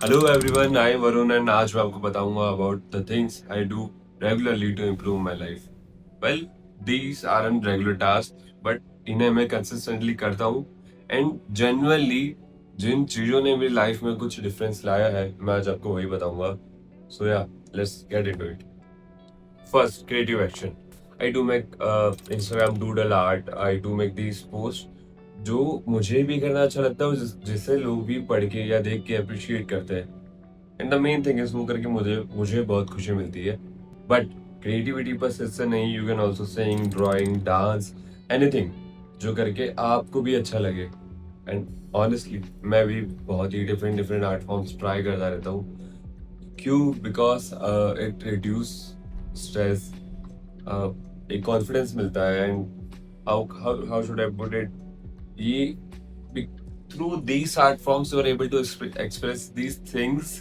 Hello everyone, I am Varun and आज मैं आपको बताऊंगा about the things I do regularly to improve my life. Well, these are an regular task but इन्हें मैं consistently करता हूँ एंड जेन्युइनली जिन चीज़ों ने मेरी लाइफ में कुछ डिफरेंस लाया है मैं आज आपको वही बताऊंगा। सो या, let's get into it. First, creative action. I do make Instagram doodle art. I do make these posts जो मुझे भी करना अच्छा लगता है और जिससे लोग भी पढ़ के या देख के अप्रिशिएट करते हैं। And the main thing is वो करके मुझे मुझे बहुत खुशी मिलती है। बट क्रिएटिविटी पर सिर्फ से नहीं, you can also sing, drawing, dance, anything जो करके आपको भी अच्छा लगे। एंड ऑनेस्टली मैं भी बहुत ही different different art forms try करता रहता हूँ। क्यों? बिकॉज इट रिड्यूस स्ट्रेस, एक कॉन्फिडेंस मिलता है। And how should I put it, ये through these art forms you are able to express these things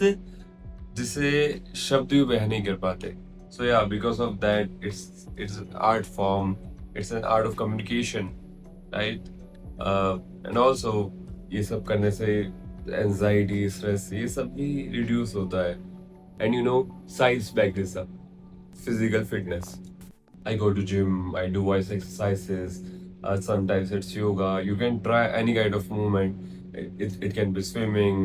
जिसे शब्द भी बयान नहीं कर पाते। So yeah, because of that it's art form, it's an art of communication, right? And also ये सब करने से एंजाइटी, स्ट्रेस, ये सब भी रिड्यूस होता है। And you know, science back this up, physical fitness. I go to gym, I do voice exercises, sometimes it's yoga. You can try any kind of movement. It can be swimming,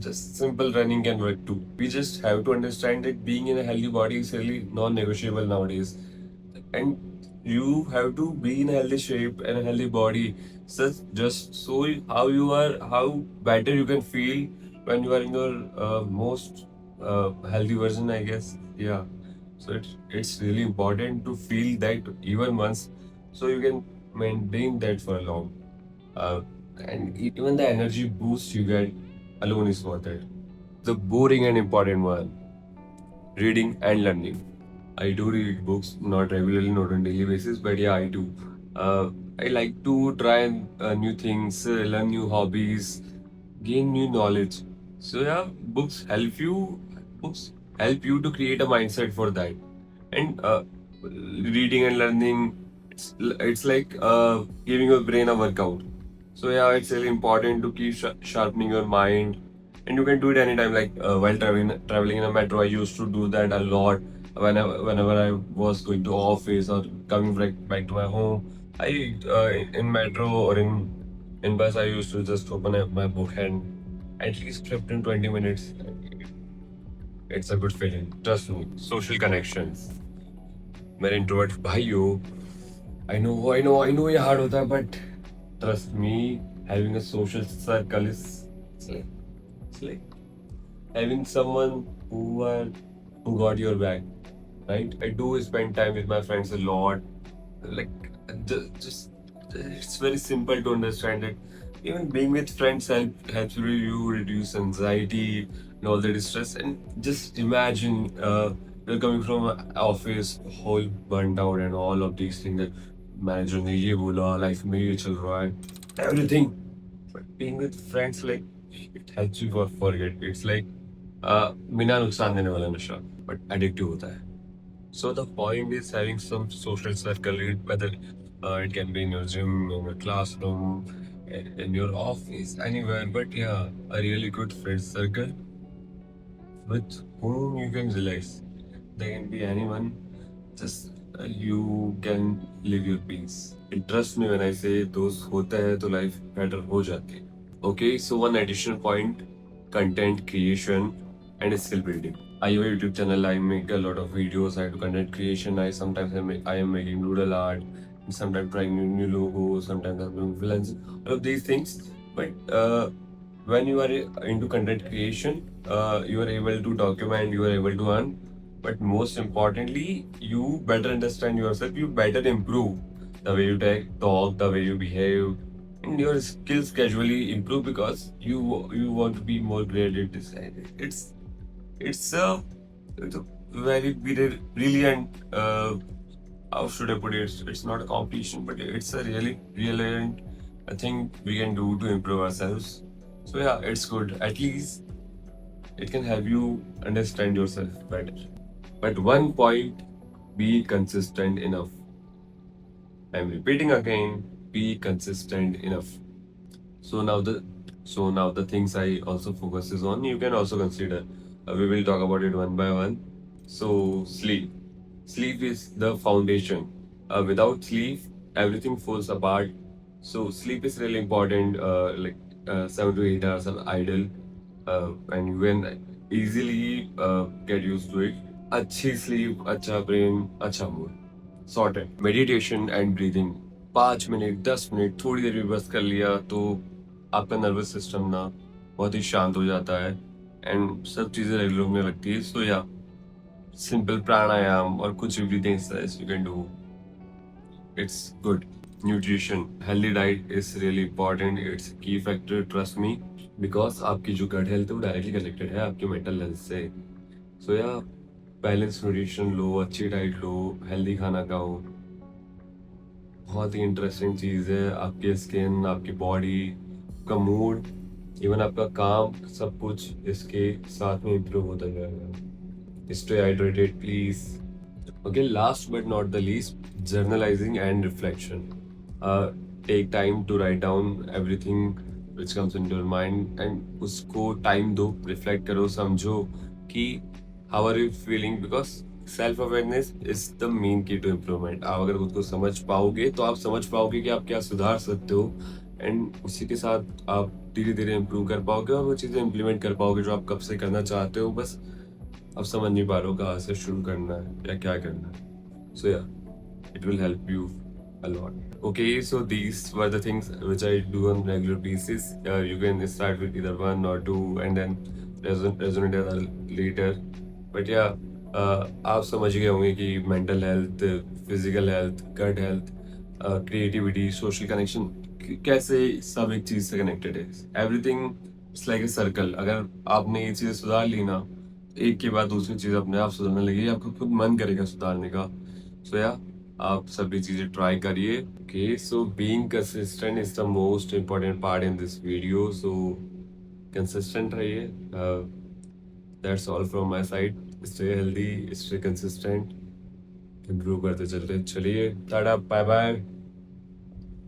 just simple running can work too. We just have to understand that being in a healthy body is really non-negotiable nowadays. And you have to be in a healthy shape and a healthy body. Just so how you are, how better you can feel when you are in your most healthy version, I guess. Yeah, so it's really important to feel that even once, so you can maintain that for long. Uh, and even the energy boost you get alone is worth it. The boring and important one, reading and learning. I do read books, not regularly, not on daily basis, but yeah, I do. I like to try new things, learn new hobbies, gain new knowledge. So yeah, books help you to create a mindset for that. And reading and learning, it's like giving your brain a workout. So yeah, it's really important to keep sharpening your mind, and you can do it anytime. Like while traveling in a metro, I used to do that a lot. Whenever I was going to office or coming back to my home, I in metro or in bus, I used to just open up my book and at least 15-20 minutes. It's a good feeling. Trust me. Social connections. मेरे introvert भाई हो, I know ये hard होता है, but trust me, having a social circle is it's like having someone who are who got your back, right? I do spend time with my friends a lot. Like just it's very simple to understand that even being with friends helps you reduce anxiety and all the distress. And just imagine you're coming from an office, whole burnt out and all of these things that manager ने ये बोला, life में ये चल रहा है, everything. But being with friends, like, it helps you forget. It's like बिना नुकसान देने वाला नशा, but addictive होता है. So the point is having some social circle, whether it can be in your gym, in your classroom, in your office, anywhere. But yeah, a really good friend circle with whom you can relax. They can be anyone. Just you can live your peace. And trust me when I say those होता है तो life better हो जाती है. Okay, so one additional point, content creation and skill building. I have a YouTube channel, I make a lot of videos, I do content creation, I am making doodle art, sometimes trying new logos, sometimes I'm doing freelance, all of these things. But when you are into content creation, you are able to document, you are able to earn, but most importantly, you better understand yourself, you better improve the way you talk, the way you behave, and your skills casually improve because you want to be more creative. It's a very brilliant. How should I put it? It's not a competition, but it's a really brilliant thing we can do to improve ourselves. So yeah, it's good. At least it can help you understand yourself better. But one point, be consistent enough. I'm repeating again, be consistent enough. So now the So now the things I also focuses on, you can also consider. We will talk about it one by one. So sleep. Sleep is the foundation. Without sleep, everything falls apart. So sleep is really important. 7 to 8 hours are ideal, and you can easily get used to it. अच्छी sleep, अच्छा brain, अच्छा mood, sorted. Meditation and breathing, 5 minute 10 minute थोड़ी देर भी बस कर लिया तो आपका नर्वस सिस्टम ना बहुत ही शांत हो जाता है एंड सब चीज़ें रेगुलर होने लगती है। सो या सिंपल प्राणायाम और कुछ भी breathing exercise you can do, it's good. Nutrition, healthy diet is really important, it's की फैक्टर, ट्रस्ट मी, बिकॉज आपकी जो गट हेल्थ है वो डायरेक्टली कनेक्टेड है आपकी मेंटल हेल्थ से। सो या बैलेंस न्यूट्रिशन लो, अच्छी डाइट लो, हेल्दी खाना खाओ। बहुत ही इंटरेस्टिंग चीज़ है, आपके स्किन, आपकी बॉडी, आपका मूड, इवन आपका काम, सब कुछ इसके साथ में इम्प्रूव होता जाएगा। Stay hydrated please. Okay, last but not the least, journalizing and reflection. Take time to write down everything which comes in your mind and उसको टाइम दो, रिफ्लेक्ट करो, समझो कि how are you feeling, because self awareness is the main key to improvement. आप अगर खुद को समझ पाओगे तो आप समझ पाओगे कि आप क्या सुधार सकते हो एंड उसी के साथ आप धीरे धीरे इम्प्रूव कर पाओगे और वो चीज़ें इम्प्लीमेंट कर पाओगे जो आप कब से करना चाहते हो, बस अब समझ नहीं पा रहे हो कहाँ से शुरू करना है या क्या करना है। सो या it will help you a lot. Okay, so these were the things which I do on regular basis. You can start with either one or two and then resonate other later. But yeah, आप समझ गए होंगे कि mental health, physical health, gut health, creativity, social connection कैसे सब एक चीज़ से कनेक्टेड है। Everything it's like a circle. अगर आपने ये चीज़ सुधार ली ना, एक के बाद दूसरी चीज़ अपने आप सुधरने लगेगी, आपको खुद मन करेगा सुधारने का। सो या आप सभी चीज़ें ट्राई करिए। Okay, so being consistent is the most important part in this video. So consistent रहिए। That's all from my side. Stay healthy, stay consistent, improve करते चलते चलिए। Tata, bye bye.